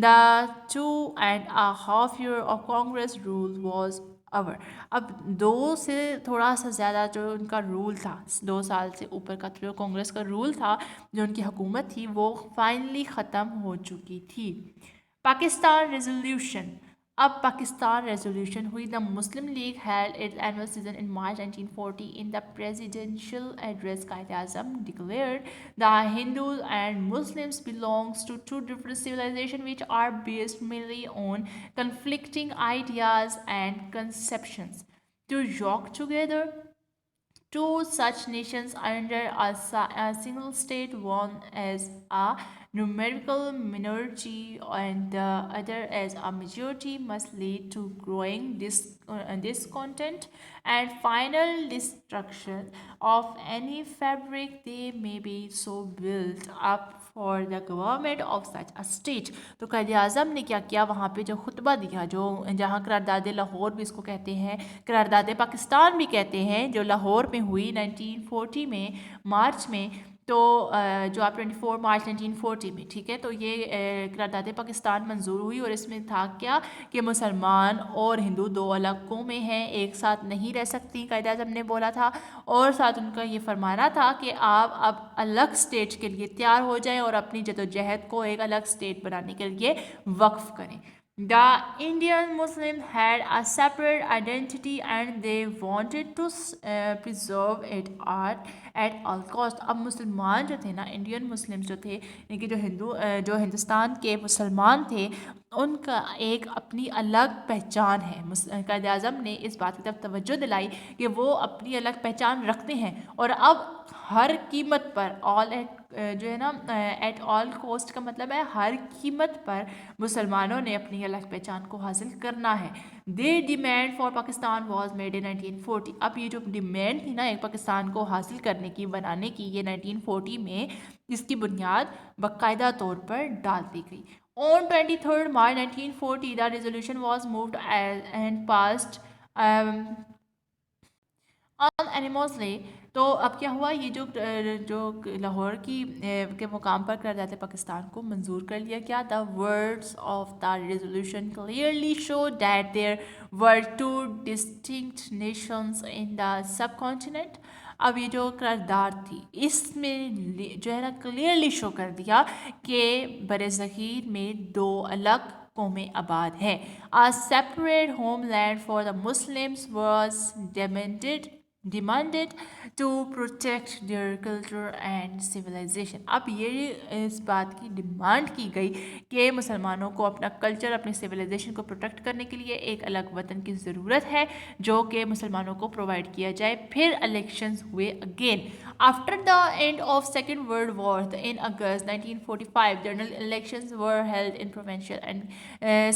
The 2.5 years of Congress rule was over. اب 2 سے تھوڑا سا زیادہ جو ان کا رول تھا، 2 سال سے اوپر کا جو کانگریس کا رول تھا، جو ان کی حکومت تھی، وہ فائنلی ختم ہو چکی تھی. پاکستان ریزولوشن. اب پاکستان ریزولوشن ہوئی. دا Muslim league held its annual session in March 1940. In the presidential address, Quaid-e-Azam declared that Hindus and Muslims belongs to two different civilizations which are based mainly on conflicting ideas and conceptions. To yoke together two such nations under a single state, one as a numerical minority and the other as a majority, must lead to growing discontent and final destruction of any fabric they may be so built up for the government of such a state. تو قائد اعظم نے کیا کیا وہاں پہ جو خطبہ دیا، جو جہاں قرارداد لاہور بھی اس کو کہتے ہیں، قرارداد پاکستان بھی کہتے ہیں، جو لاہور میں ہوئی 1940 میں مارچ میں، تو جو آپ 24 مارچ 1940 میں، ٹھیک ہے، تو یہ قرارداد پاکستان منظور ہوئی، اور اس میں تھا کیا کہ مسلمان اور ہندو دو الگ قومیں ہیں، ایک ساتھ نہیں رہ سکتی، قائد اعظم نے بولا تھا، اور ساتھ ان کا یہ فرمانا تھا کہ آپ اب الگ سٹیٹ کے لیے تیار ہو جائیں اور اپنی جدوجہد کو ایک الگ سٹیٹ بنانے کے لیے وقف کریں. The Indian Muslims had a separate identity and they wanted to preserve it at all cost. اب مسلمان جو تھے نا، انڈین مسلم جو تھے، یعنی کہ جو ہندوستان کے مسلمان تھے، ان کا ایک اپنی الگ پہچان ہے. قائد اعظم نے اس بات کی طرف توجہ دلائی کہ وہ اپنی الگ پہچان رکھتے ہیں، اور اب ہر قیمت پر جو ہے نا ایٹ آل کوسٹ کا مطلب ہے ہر قیمت پر مسلمانوں نے اپنی الگ پہچان کو حاصل کرنا ہے. They demand for Pakistan was made in 1940. اب یہ جو ڈیمانڈ تھی نا ایک پاکستان کو حاصل کرنے کی، بنانے کی، یہ 1940 میں اس کی بنیاد باقاعدہ طور پر ڈال دی گئی. On 23rd March 1940, the resolution was moved and passed unanimously. تو اب کیا ہوا، یہ جو لاہور کے مقام پر قرارداد پاکستان کو منظور کر لیا گیا. The words of the resolution clearly show that there were two distinct nations in the subcontinent. اب یہ جو قرارداد تھی اس میں جو ہے نا کلیئرلی شو کر دیا کہ بر صغیر میں دو الگ قومیں آباد ہیں. A separate homeland for the Muslims was demanded to protect their culture and civilization. اب یہ اس بات کی ڈیمانڈ کی گئی کہ مسلمانوں کو اپنا کلچر، اپنی سویلائزیشن کو پروٹیکٹ کرنے کے لیے ایک الگ وطن کی ضرورت ہے جو کہ مسلمانوں کو پرووائڈ کیا جائے. پھر الیکشنز ہوئے again. After the end of Second World War in August 1945, general elections were held in provincial and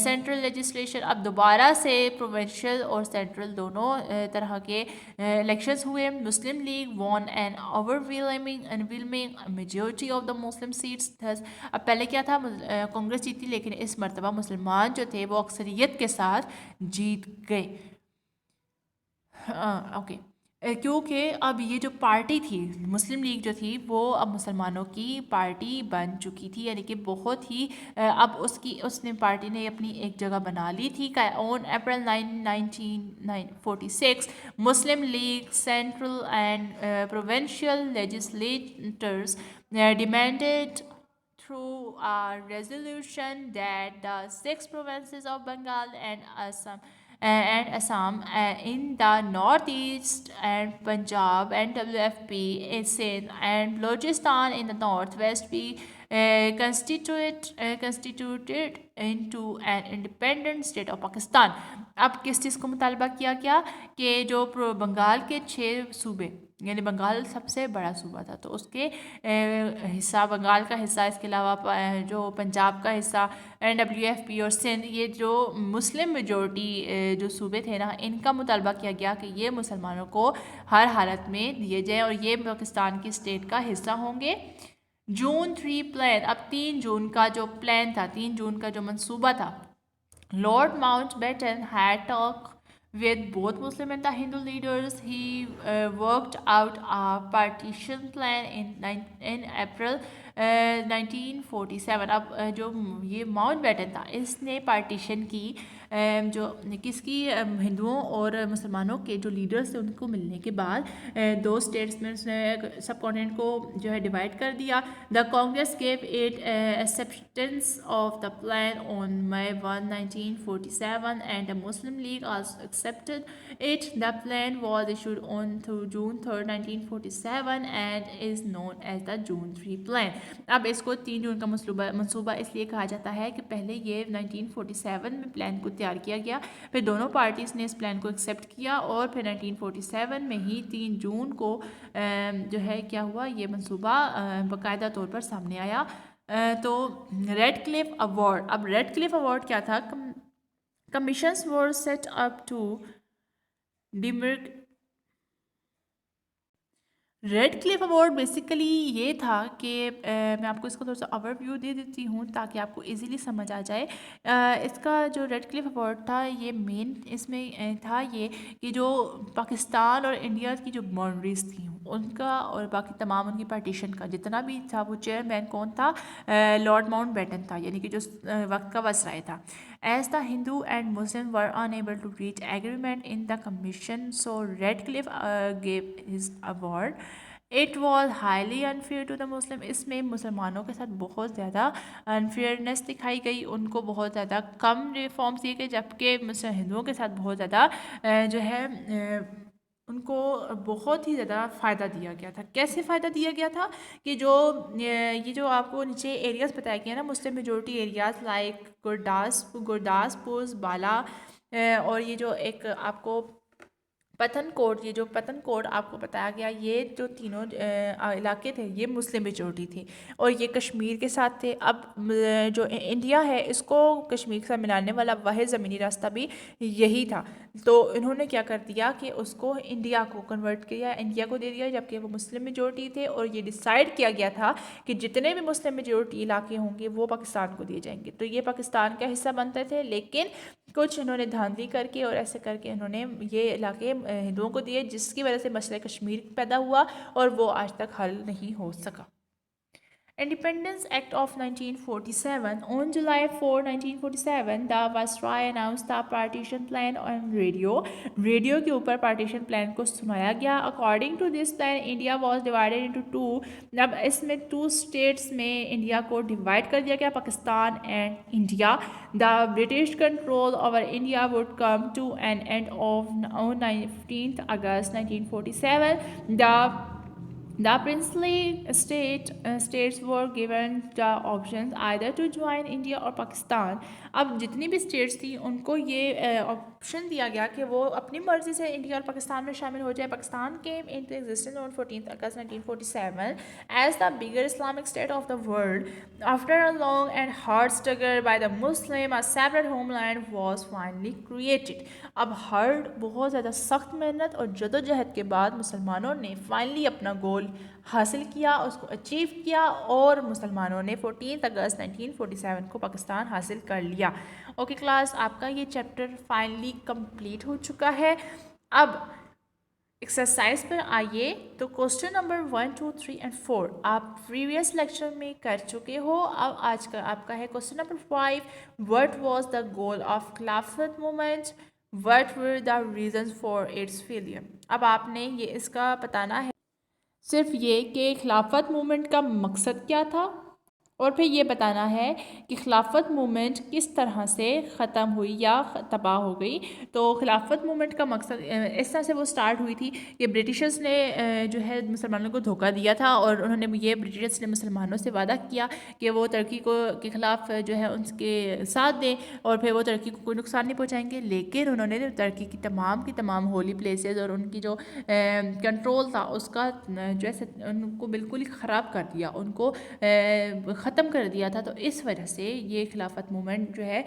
central legislation. اب دوبارہ سے پروونشل اور سینٹرل دونوں طرح کے elections ہوئے. مسلم league won an overwhelming majority of the Muslim seats. Thus اب پہلے کیا تھا، کانگریس جیتی، لیکن اس مرتبہ مسلمان جو تھے وہ اکثریت کے ساتھ جیت گئے. اوکے، کیونکہ اب یہ جو پارٹی تھی مسلم لیگ جو تھی وہ اب مسلمانوں کی پارٹی بن چکی تھی، یعنی کہ بہت ہی اب اس نے پارٹی نے اپنی ایک جگہ بنا لی تھی. On April 1946 Muslim league central and provincial legislators demanded through a resolution that the 6 provinces of Bengal and Assam in the northeast and Punjab and WFP Sindh and Balochistan in the northwest be constituted into an independent state of Pakistan. اب کس چیز کو مطالبہ کیا گیا کہ جو بنگال کے 6 صوبے، یعنی بنگال سب سے بڑا صوبہ تھا تو اس کے حصہ، بنگال کا حصہ، اس کے علاوہ جو پنجاب کا حصہ NWFP اور سندھ، یہ جو مسلم میجورٹی جو صوبے تھے نا، ان کا مطالبہ کیا گیا کہ یہ مسلمانوں کو ہر حالت میں دیے جائیں اور یہ پاکستان کی اسٹیٹ کا حصہ ہوں گے. جون 3 پلان. اب 3 جون کا جو پلان تھا، 3 جون کا جو منصوبہ تھا، Lord Mountbatten had talked with both Muslim and the Hindu leaders. He worked out a partition plan in April 1947. اب جو یہ ماؤنٹ بیٹن تھا اس نے پارٹیشن کی جو کس کی ہندوؤں اور مسلمانوں کے جو لیڈرز تھے ان کو ملنے کے بعد دو اسٹیٹس میں اس نے سب کانٹیننٹ کو جو ہے ڈیوائڈ کر دیا. The Congress gave it acceptance of the plan on May 1, 1947 and the Muslim League also accepted it. The plan was issued on June 3rd, 1947 and is known as the June 3 plan. اب اس کو 3 جون کا منصوبہ اس لیے کہا جاتا ہے کہ پہلے یہ 1947 میں پلان کو تیار کیا گیا، پھر دونوں پارٹیز نے اس پلان کو ایکسیپٹ کیا اور پھر 1947 میں ہی 3 جون کو جو ہے کیا ہوا، یہ منصوبہ باقاعدہ طور پر سامنے آیا. تو ریڈ کلف ایوارڈ. اب ریڈ کلف ایوارڈ کیا تھا؟ Commissions were set up to demarcate. Radcliffe award basically یہ تھا کہ میں آپ کو اس کو تھوڑا سا اوور ویو دے دیتی ہوں تاکہ آپ کو ایزیلی سمجھ آ جائے. اس کا جو ریڈ کلف ایوارڈ تھا یہ مین اس میں تھا یہ کہ جو پاکستان اور انڈیا کی جو باؤنڈریز تھیں ان کا اور باقی تمام ان کی پارٹیشن کا جتنا بھی تھا وہ چیئرمین کون تھا؟ لارڈ ماؤنٹ بیٹن تھا، یعنی کہ جو وقت کا وائسرائے تھا. As the Hindu and Muslim were unable to reach agreement in the commission, so Radcliffe gave his award. It was highly unfair to the Muslim. اس میں مسلمانوں کے ساتھ بہت زیادہ انفیئرنیس دکھائی گئی، ان کو بہت زیادہ کم ریفارمس دیے گئے، جبکہ ہندوؤں کے ساتھ بہت زیادہ جو ہے ان کو بہت ہی زیادہ فائدہ دیا گیا تھا. کیسے فائدہ دیا گیا تھا کہ جو یہ جو آپ کو نیچے ایریاز بتایا گیا نا، مسلم میجورٹی ایریاز لائک گرداسپور بالا اور یہ جو ایک آپ کو پتھن کوٹ، یہ جو پتھن کوٹ آپ کو بتایا گیا، یہ جو تینوں علاقے تھے یہ مسلم میجورٹی تھی اور یہ کشمیر کے ساتھ تھے. اب جو انڈیا ہے اس کو کشمیر سے ملانے والا واحد زمینی راستہ بھی یہی تھا، تو انہوں نے کیا کر دیا کہ اس کو انڈیا کو کنورٹ کیا، انڈیا کو دے دیا، جبکہ وہ مسلم میجورٹی تھے. اور یہ ڈیسائیڈ کیا گیا تھا کہ جتنے بھی مسلم میجورٹی علاقے ہوں گے وہ پاکستان کو دیے جائیں گے. تو یہ پاکستان کا حصہ بنتے تھے، لیکن کچھ انہوں نے دھاندلی کر کے اور ایسے کر کے انہوں نے یہ علاقے ہندوؤں کو دیے، جس کی وجہ سے مسئلہ کشمیر پیدا ہوا اور وہ آج تک حل نہیں ہو سکا. Independence Act of 1947. On July 4, 1947, the Viceroy announced the partition plan on radio. Radio کے اوپر پارٹیشن پلان کو سنایا گیا. According to this plan, India was divided into two. اب اس میں 2 اسٹیٹس میں انڈیا کو ڈیوائڈ کر دیا گیا، Pakistan and India. The British control over India would come to an end on 15th August 1947. The princely states were given the options either to join India or Pakistan. اب جتنی بھی اسٹیٹس تھیں ان کو یہ آپشن دیا گیا کہ وہ اپنی مرضی سے انڈیا اور پاکستان میں شامل ہو جائے. Pakistan came into existence on 14th August 1947 as the bigger Islamic state of the world. After a long and hard struggle by the Muslim, a separate homeland was finally created. اب بہت زیادہ سخت محنت اور جدوجہد کے بعد مسلمانوں نے فائنلی اپنا گول حاصل کیا، اس کو اچیو کیا اور مسلمانوں نے 14 اگست 1947 کو پاکستان حاصل کر لیا. اوکے کلاس، آپ کا یہ چیپٹر فائنلی کمپلیٹ ہو چکا ہے. اب ایکسرسائز پر آئیے. تو کوسچن نمبر 1, 2, 3 and 4 آپ پریویس لیکچر میں کر چکے ہو. اب آج کا آپ کا ہے question number 5. What was the goal of Khilafat movement? What were the reasons for its failure? اب آپ نے یہ اس کا بتانا ہے صرف یہ کہ خلافت موومنٹ کا مقصد کیا تھا، اور پھر یہ بتانا ہے کہ خلافت موومنٹ کس طرح سے ختم ہوئی یا تباہ ہو گئی. تو خلافت موومنٹ کا مقصد اس طرح سے وہ سٹارٹ ہوئی تھی کہ برٹشرز نے جو ہے مسلمانوں کو دھوکہ دیا تھا، اور انہوں نے برٹشرز نے مسلمانوں سے وعدہ کیا کہ وہ ترکی کے خلاف جو ہے ان کے ساتھ دیں اور پھر وہ ترکی کو کوئی نقصان نہیں پہنچائیں گے. لیکن انہوں نے ترکی کی تمام ہولی پلیسز اور ان کی جو کنٹرول تھا اس کا جو ہے ان کو بالکل ہی خراب کر دیا، ان کو ختم کر دیا تھا. تو اس وجہ سے یہ خلافت موومنٹ جو ہے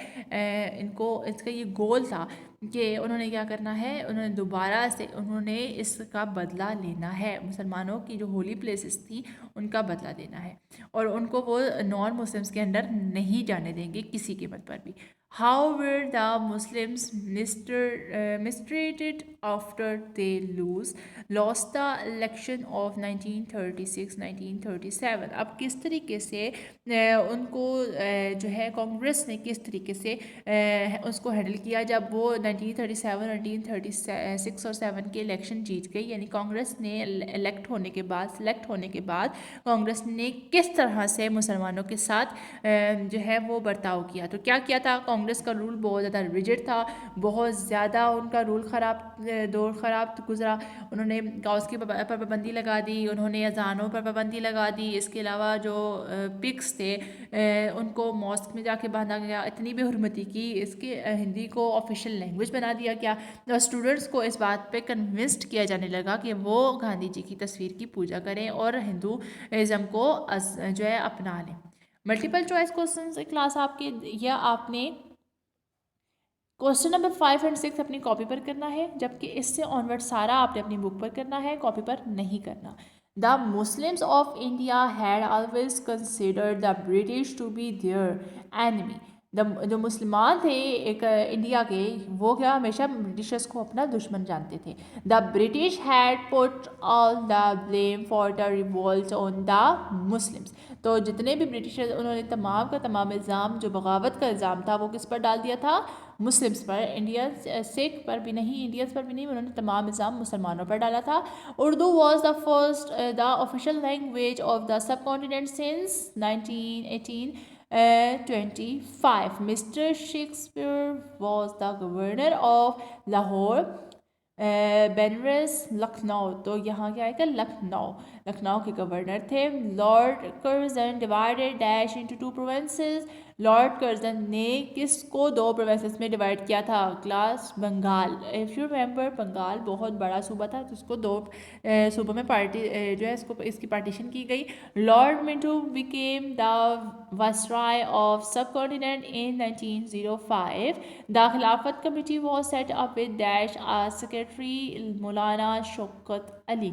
اس کا یہ گول تھا کہ انہوں نے کیا کرنا ہے، انہوں نے دوبارہ سے انہوں نے اس کا بدلہ لینا ہے. مسلمانوں کی جو ہولی پلیسز تھیں ان کا بدلہ لینا ہے، اور ان کو وہ نان مسلمس کے اندر نہیں جانے دیں گے کسی قیمت پر بھی. How were the Muslims mistreated after they lost the election of 1936-1937؟ اب کس طریقے سے ان کو جو ہے کانگریس نے کس طریقے سے اس کو ہینڈل کیا جب وہ 1936 اور 7 کے الیکشن جیت گئی، یعنی کانگریس نے سلیکٹ ہونے کے بعد کانگریس نے کس طرح سے مسلمانوں کے ساتھ جو ہے وہ برتاؤ کیا؟ تو کیا تھا، کانگریس کا رول بہت زیادہ ریجڈ تھا، بہت زیادہ ان کا رول دور خراب گزرا. انہوں نے کاؤس کی پر پابندی لگا دی، انہوں نے اذانوں پر پابندی لگا دی، اس کے علاوہ جو پگس تھے ان کو ماسک میں جا کے باندھا گیا، اتنی بے حرمتی کی، اس کے ہندی کو آفیشیل لینگویج بنا دیا گیا اور اسٹوڈنٹس کو اس بات پہ کنونسڈ کیا جانے لگا کہ وہ گاندھی جی کی تصویر کی پوجا کریں اور ہندوازم کو جو ہے اپنا لیں. ملٹیپل چوائس کوسچنز کلاس آپ کے، یا آپ نے کوسچن نمبر 5 اور 6 اپنی کاپی پر کرنا ہے، جبکہ اس سے آنورڈ سارا آپ نے اپنی بک پر کرنا ہے، کاپی پر نہیں کرنا. The Muslims of India had always considered the British to be their enemy. جو مسلمان تھے ایک انڈیا کے، وہ کیا ہمیشہ برٹشرس کو اپنا دشمن جانتے تھے. The British had put all the blame for the revolt on the Muslims. تو جتنے بھی برٹشرز، انہوں نے تمام کا تمام الزام، جو بغاوت کا الزام تھا، وہ کس پر ڈال دیا تھا؟ مسلمس پر. سکھ پر بھی نہیں، انڈینس پر بھی نہیں، انہوں نے تمام الزام مسلمانوں پر ڈالا تھا. Urdu was the official language of the subcontinent since 1925. Mr Shakespeare was the governor of Lahore, Benares Lucknow. تو یہاں کیا آئے گا؟ لکھنؤ کے گورنر تھے. Lord Curzon divided dash into 2 provinces. Lord Curzon نے کس کو 2 پروونسز میں ڈیوائڈ کیا تھا؟ Class Bengal. If you remember, Bengal بہت بڑا صوبہ تھا، تو اس کو 2 صوبوں میں جو ہے اس کی پارٹیشن کی گئی. Lord Minto became the viceroy of subcontinent in 1905. The Khilafat committee was set up with dash secretary Maulana Shaukat Ali.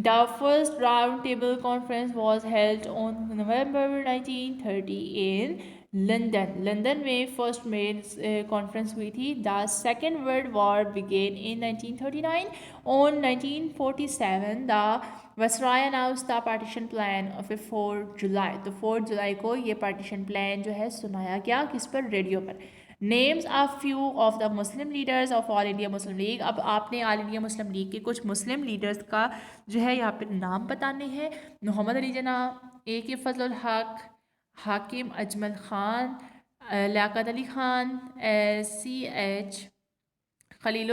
The first round table conference was held on November 1930 in London. London میں فرسٹ مین کانفرنس ہوئی تھی. The second world war begin in 1939. On 1947 the viceroy announced the partition plan of 4 July. تو 4 جولائی کو یہ پارٹیشن پلان جو ہے سنایا گیا، کس پر؟ ریڈیو پر. Names a few of the Muslim leaders of All India Muslim League. اب آپ نے آل انڈیا مسلم لیگ کے کچھ مسلم لیڈرز کا جو ہے یہاں پہ نام بتانے ہیں. محمد علی جناح، اے کے فضل الحق، حاکم اجمل خان، لیاقت علی خان، سی ایچ خلیل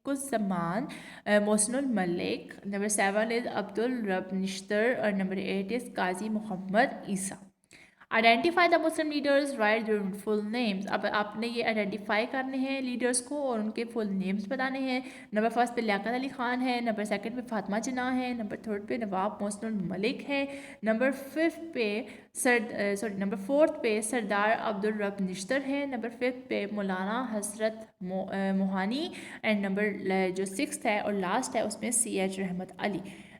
الزمان، محسن الملک. نمبر 7 از عبدالرب نشتر اور number 8 is Qazi Muhammad Isa. Identify the Muslim leaders, write their full names. اب آپ نے یہ آئیڈینٹیفائی کرنے ہیں لیڈرز کو اور ان کے فل نیمز بتانے ہیں. نمبر 1 پہ لیاقت علی خان ہے، نمبر 2 پہ فاطمہ جناح ہے، نمبر 3 پہ نواب محسن الملک ہے، نمبر 4 پہ سردار عبدالرب نشتر ہے، نمبر 5 پہ مولانا حسرت موہانی، اینڈ نمبر جو 6 ہے اور لاسٹ ہے اس میں سی ایچ رحمت علی.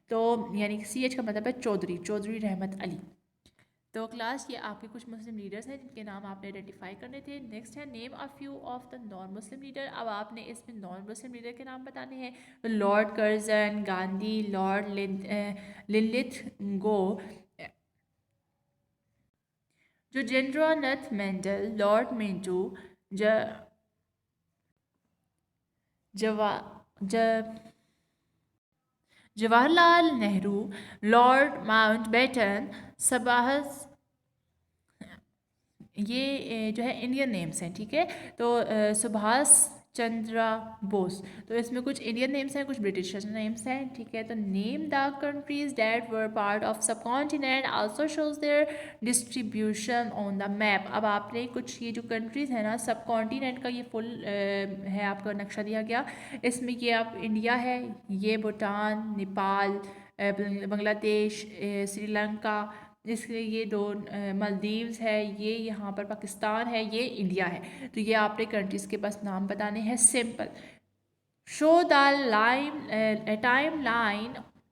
تو یعنی سی ایچ کا مطلب ہے چودھری رحمت علی. تو کلاس یہ آپ کے کچھ مسلم لیڈرز ہیں جن کے نام آپ نے آئیڈینٹیفائی کرنے تھے. نیکسٹ ہے name a few of the non Muslim leader. اب آپ نے اس میں نان مسلم لیڈر کے نام بتانے ہیں. لارڈ کرزن، گاندھی، لارڈ لنلتھ گو، جو جنرالتھ Mendel, lord Manto, Jawahar Lal Nehru, lord Mount beaten, سباہس. یہ جو ہے انڈین نیمز ہیں، ٹھیک ہے. تو سبھاش چندرا بوس. تو اس میں کچھ انڈین نیمز ہیں، کچھ برٹش نیمز ہیں، ٹھیک ہے. تو name the countries that were part of subcontinent also shows their distribution on the map. اب آپ نے کچھ یہ جو کنٹریز ہیں نا، سب کانٹیننٹ کا یہ فل ہے آپ کا نقشہ دیا گیا. اس میں یہ آپ انڈیا ہے، یہ بھوٹان، نیپال، بنگلہ دیش، سری لنکا، اس لیے یہ 2 مالدیوز ہے، یہ یہاں پر پاکستان ہے، یہ انڈیا ہے. تو یہ آپ نے کنٹریز کے بس نام بتانے ہیں. Simple. Show the time line